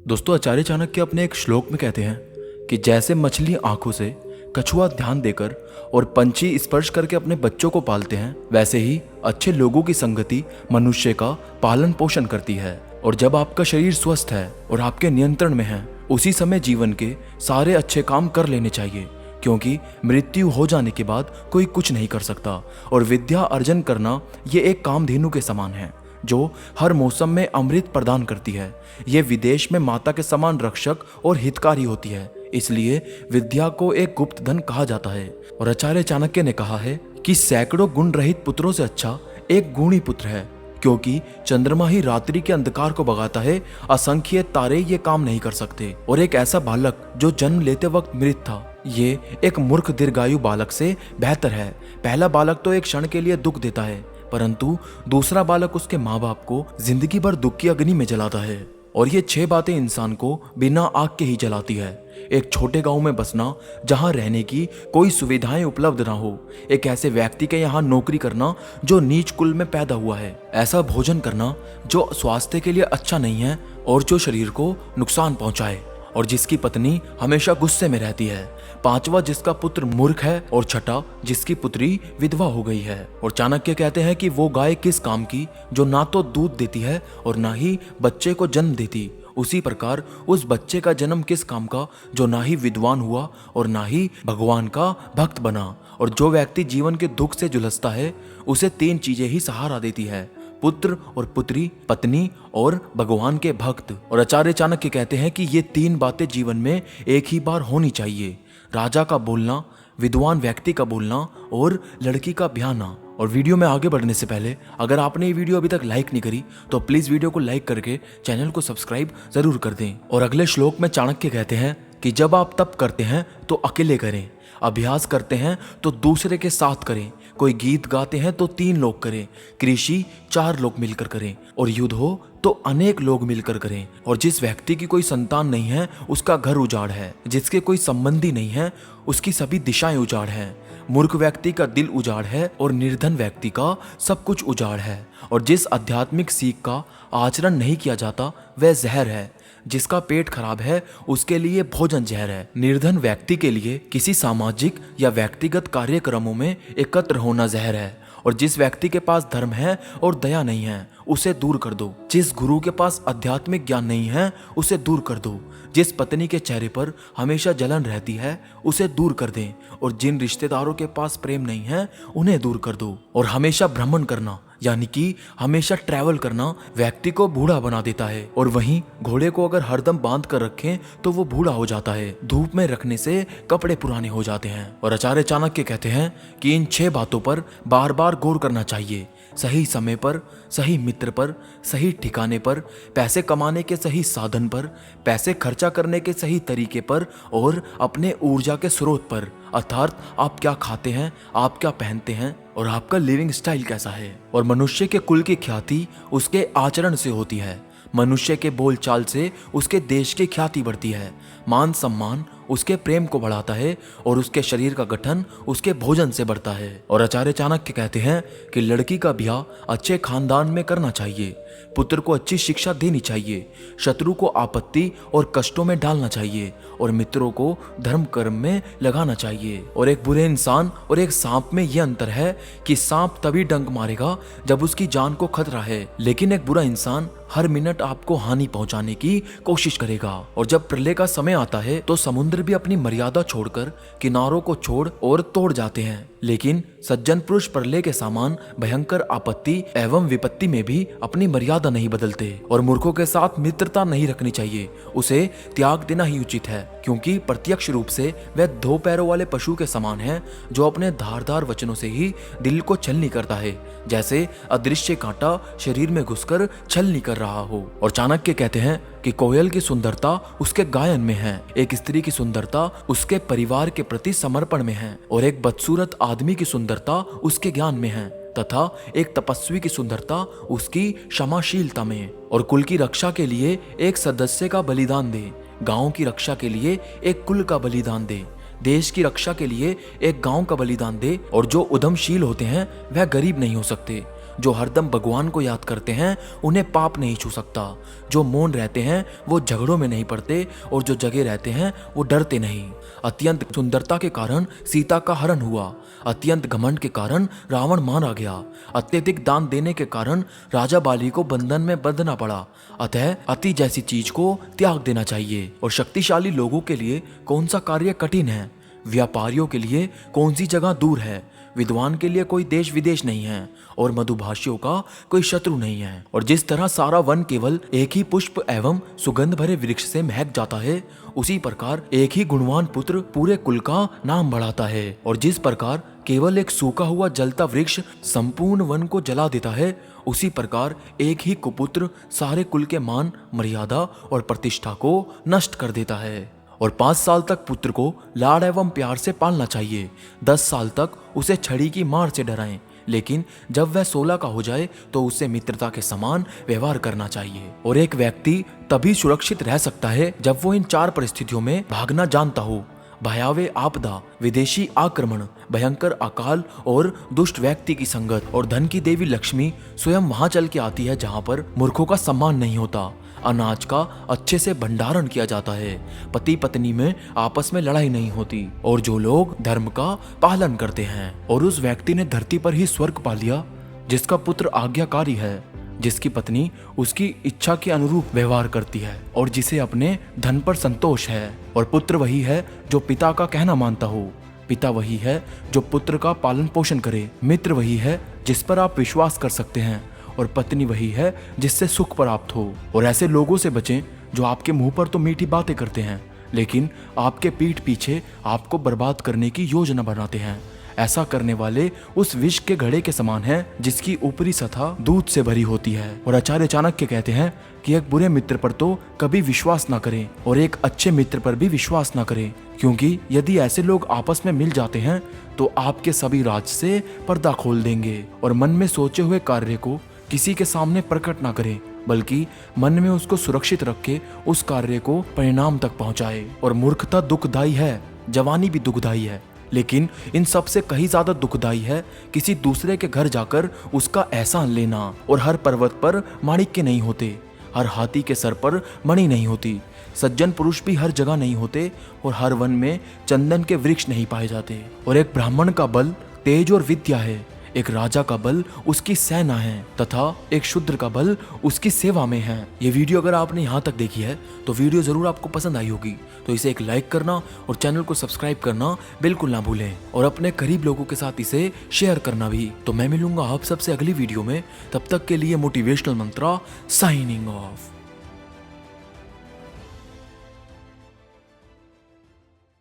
दोस्तों, आचार्य चाणक्य अपने एक श्लोक में कहते हैं कि जैसे मछली आंखों से, कछुआ ध्यान देकर और पंछी स्पर्श करके अपने बच्चों को पालते हैं, वैसे ही अच्छे लोगों की संगति मनुष्य का पालन पोषण करती है। और जब आपका शरीर स्वस्थ है और आपके नियंत्रण में है, उसी समय जीवन के सारे अच्छे काम कर लेने चाहिए, क्योंकि मृत्यु हो जाने के बाद कोई कुछ नहीं कर सकता। और विद्या अर्जन करना ये एक कामधेनु के समान है जो हर मौसम में अमृत प्रदान करती है। ये विदेश में माता के समान रक्षक और हितकारी होती है, इसलिए विद्या को एक गुप्त धन कहा जाता है। और आचार्य चाणक्य ने कहा है कि सैकड़ों गुण रहित पुत्रों से अच्छा एक गुणी पुत्र है, क्योंकि चंद्रमा ही रात्रि के अंधकार को भगाता है, असंख्य तारे ये काम नहीं कर सकते। और एक ऐसा बालक जो जन्म लेते वक्त मृत था, ये एक मूर्ख दीर्घायु बालक से बेहतर है। पहला बालक तो एक क्षण के लिए दुख देता है, परंतु दूसरा बालक उसके माँ बाप को जिंदगी भर दुख की अग्नि में जलाता है। और ये 6 बातें इंसान को बिना आग के ही जलाती है। एक छोटे गांव में बसना जहां रहने की कोई सुविधाएं उपलब्ध ना हो, एक ऐसे व्यक्ति के यहाँ नौकरी करना जो नीच कुल में पैदा हुआ है, ऐसा भोजन करना जो स्वास्थ्य के लिए अच्छा नहीं है और जो शरीर को नुकसान पहुंचाए, और जिसकी पत्नी हमेशा गुस्से में रहती है, 5वां जिसका पुत्र मूर्ख है, और 6ठा जिसकी पुत्री विधवा हो गई है। और चाणक्य कहते हैं कि वो गाय किस काम की जो ना तो दूध देती है और ना ही बच्चे को जन्म देती, उसी प्रकार उस बच्चे का जन्म किस काम का जो ना ही विद्वान हुआ और ना ही भगवान का भक्त बना। और जो व्यक्ति जीवन के दुख से झुलसता है, उसे 3 चीजें ही सहारा देती है: पुत्र और पुत्री, पत्नी और भगवान के भक्त। और आचार्य चाणक्य कहते हैं कि ये 3 बातें जीवन में एक ही बार होनी चाहिए: राजा का बोलना, विद्वान व्यक्ति का बोलना और लड़की का ब्याहना। और वीडियो में आगे बढ़ने से पहले अगर आपने ये वीडियो अभी तक लाइक नहीं करी तो प्लीज वीडियो को लाइक करके चैनल को सब्सक्राइब जरूर कर दें। और अगले श्लोक में चाणक्य कहते हैं कि जब आप तप करते हैं तो अकेले करें, अभ्यास करते हैं तो दूसरे के साथ करें, कोई गीत गाते हैं तो 3 लोग करें, कृषि 4 लोग मिलकर करें, और युद्ध हो तो अनेक लोग मिलकर करें। और जिस व्यक्ति की कोई संतान नहीं है उसका घर उजाड़ है, जिसके कोई संबंधी नहीं है उसकी सभी दिशाएं उजाड़ है। मूर्ख व्यक्ति का दिल उजाड़ है और निर्धन व्यक्ति का सब कुछ उजाड़ है। और जिस आध्यात्मिक सीख का आचरण नहीं किया जाता वह जहर है। जिसका पेट खराब है उसके लिए भोजन जहर है। निर्धन व्यक्ति के लिए किसी सामाजिक या व्यक्तिगत कार्यक्रमों में एकत्र होना जहर है। और जिस व्यक्ति के पास धर्म है और दया नहीं है उसे दूर कर दो। जिस गुरु के पास आध्यात्मिक ज्ञान नहीं है उसे दूर कर दो। जिस पत्नी के चेहरे पर हमेशा जलन रहती है उसे दूर कर दें। और जिन रिश्तेदारों के पास प्रेम नहीं है उन्हें दूर कर दो। और हमेशा भ्रमण करना यानी कि हमेशा ट्रैवल करना व्यक्ति को बूढ़ा बना देता है। और वहीं घोड़े को अगर हरदम बांध कर रखें तो वो बूढ़ा हो जाता है। धूप में रखने से कपड़े पुराने हो जाते हैं। और आचार्य चाणक्य कहते हैं कि इन 6 बातों पर बार बार गौर करना चाहिए: सही समय पर, सही मित्र पर, सही ठिकाने पर, पैसे कमाने के सही साधन पर, पैसे खर्चा करने के सही तरीके पर, और अपने ऊर्जा के स्रोत पर, अर्थात आप क्या खाते हैं, आप क्या पहनते हैं और आपका लिविंग स्टाइल कैसा है। और मनुष्य के कुल की ख्याति उसके आचरण से होती है। मनुष्य के बोलचाल से उसके देश की ख्याति बढ़ती है। मान सम्मान उसके प्रेम को बढ़ाता है और उसके शरीर का गठन उसके भोजन से बढ़ता है। और आचार्य चाणक्य कहते हैं कि लड़की का ब्याह अच्छे खानदान में करना चाहिए, पुत्र को अच्छी शिक्षा देनी चाहिए, शत्रु को आपत्ति और कष्टों में डालना चाहिए, और मित्रों को धर्म कर्म में लगाना चाहिए। और एक बुरे इंसान और एक सांप में यह अंतर है कि सांप तभी डंक मारेगा जब उसकी जान को खतरा है, लेकिन एक बुरा इंसान हर मिनट आपको हानि पहुंचाने की कोशिश करेगा। और जब प्रलय का समय आता है तो समुद्र भी अपनी मर्यादा छोड़कर किनारों को छोड़ और तोड़ जाते हैं, लेकिन सज्जन पुरुष प्रलय के समान भयंकर आपत्ति एवं विपत्ति में भी अपनी मर्यादा नहीं बदलते। और मूर्खों के साथ मित्रता नहीं रखनी चाहिए, उसे त्याग देना ही उचित है, क्योंकि प्रत्यक्ष रूप से वह 2 पैरों वाले पशु के समान है जो अपने धारदार वचनों से ही दिल को छलनी करता है, जैसे अदृश्य कांटा शरीर में घुसकर छलनी कर रहा हो। और चाणक्य कहते हैं कि कोयल की सुंदरता उसके गायन में है, एक स्त्री की सुंदरता उसके परिवार के प्रति समर्पण में है, और एक बदसूरत आदमी की सुंदरता उसके ज्ञान में है, तथा एक तपस्वी की सुंदरता उसकी क्षमाशीलता में। और कुल की रक्षा के लिए एक सदस्य का बलिदान दे, गांव की रक्षा के लिए एक कुल का बलिदान दे, देश की रक्षा के लिए एक गांव का बलिदान दे। और जो उद्यमशील होते हैं वह गरीब नहीं हो सकते, जो हरदम भगवान को याद करते हैं उन्हें पाप नहीं छू सकता। जो मौन रहते हैं वो झगड़ों में नहीं पड़ते और जो जगे रहते हैं वो डरते नहीं। अत्यंत सुंदरता के कारण सीता का हरण हुआ, अत्यंत घमंड के कारण रावण मारा गया, अत्यधिक दान देने के कारण राजा बाली को बंधन में बंधना पड़ा। अतः अति जैसी चीज को त्याग देना चाहिए। और शक्तिशाली लोगों के लिए कौन सा कार्य कठिन है, व्यापारियों के लिए कौन सी जगह दूर है, विद्वान के लिए कोई देश विदेश नहीं है और मधुभाषियों का कोई शत्रु नहीं है। और जिस तरह सारा वन केवल एक ही पुष्प एवं सुगंध भरे वृक्ष से महक जाता है, उसी प्रकार एक ही गुणवान पुत्र पूरे कुल का नाम बढ़ाता है। और जिस प्रकार केवल एक सूखा हुआ जलता वृक्ष संपूर्ण वन को जला देता है, उसी प्रकार एक ही कुपुत्र सारे कुल के मान, मर्यादा और प्रतिष्ठा को नष्ट कर देता है। और 5 साल तक पुत्र को लाड़ एवं प्यार से पालना चाहिए। 10 साल तक उसे छड़ी की मार से डराएं, लेकिन जब वह 16 का हो जाए तो उससे मित्रता के समान व्यवहार करना चाहिए। और एक व्यक्ति तभी सुरक्षित रह सकता है जब वो इन 4 परिस्थितियों में भागना जानता हो: भयावह आपदा, विदेशी आक्रमण, भयंकर अकाल और दुष्ट व्यक्ति की संगत। और धन की देवी लक्ष्मी स्वयं वहां चल के आती है जहां पर मूर्खों का सम्मान नहीं होता, अनाज का अच्छे से भंडारण किया जाता है, पति पत्नी में आपस में लड़ाई नहीं होती और जो लोग धर्म का पालन करते हैं। और उस व्यक्ति ने धरती पर ही स्वर्ग पा लिया जिसका पुत्र आज्ञाकारी है, जिसकी पत्नी उसकी इच्छा के अनुरूप व्यवहार करती है और जिसे अपने धन पर संतोष है। और पुत्र वही है जो पिता का कहना मानता हो, पिता वही है जो पुत्र का पालन पोषण करे, मित्र वही है जिस पर आप विश्वास कर सकते हैं और पत्नी वही है जिससे सुख प्राप्त हो। और ऐसे लोगों से बचें जो आपके मुंह पर तो मीठी बातें करते हैं लेकिन आपके पीठ पीछे आपको बर्बाद करने की योजना बनाते हैं। ऐसा करने वाले उस विष के घड़े के समान हैं जिसकी ऊपरी सतह दूध से भरी होती है। और आचार्य चाणक्य कहते हैं कि एक बुरे मित्र पर तो कभी विश्वास ना करें और एक अच्छे मित्र पर भी विश्वास ना करें, क्योंकि यदि ऐसे लोग आपस में मिल जाते हैं तो आपके सभी राज से पर्दा खोल देंगे। और मन में सोचे हुए कार्य को किसी के सामने प्रकट ना करें, बल्कि मन में उसको सुरक्षित रख के उस कार्य को परिणाम तक पहुंचाए। और मूर्खता दुखदायी है, जवानी भी दुखदायी है, लेकिन इन सब से कहीं ज्यादा दुखदायी है किसी दूसरे के घर जाकर उसका एहसान लेना। और हर पर्वत पर माणिक्य नहीं होते, हर हाथी के सर पर मणि नहीं होती, सज्जन पुरुष भी हर जगह नहीं होते और हर वन में चंदन के वृक्ष नहीं पाए जाते। और एक ब्राह्मण का बल तेज और विद्या है, एक राजा का बल उसकी सेना है तथा एक शूद्र का बल उसकी सेवा में है। ये वीडियो अगर आपने यहाँ तक देखी है तो वीडियो जरूर आपको पसंद आई होगी, तो इसे एक लाइक करना और चैनल को सब्सक्राइब करना बिल्कुल ना भूलें और अपने करीब लोगों के साथ इसे शेयर करना भी। तो मैं मिलूंगा आप सबसे अगली वीडियो में, तब तक के लिए मोटिवेशनल मंत्रा साइनिंग ऑफ।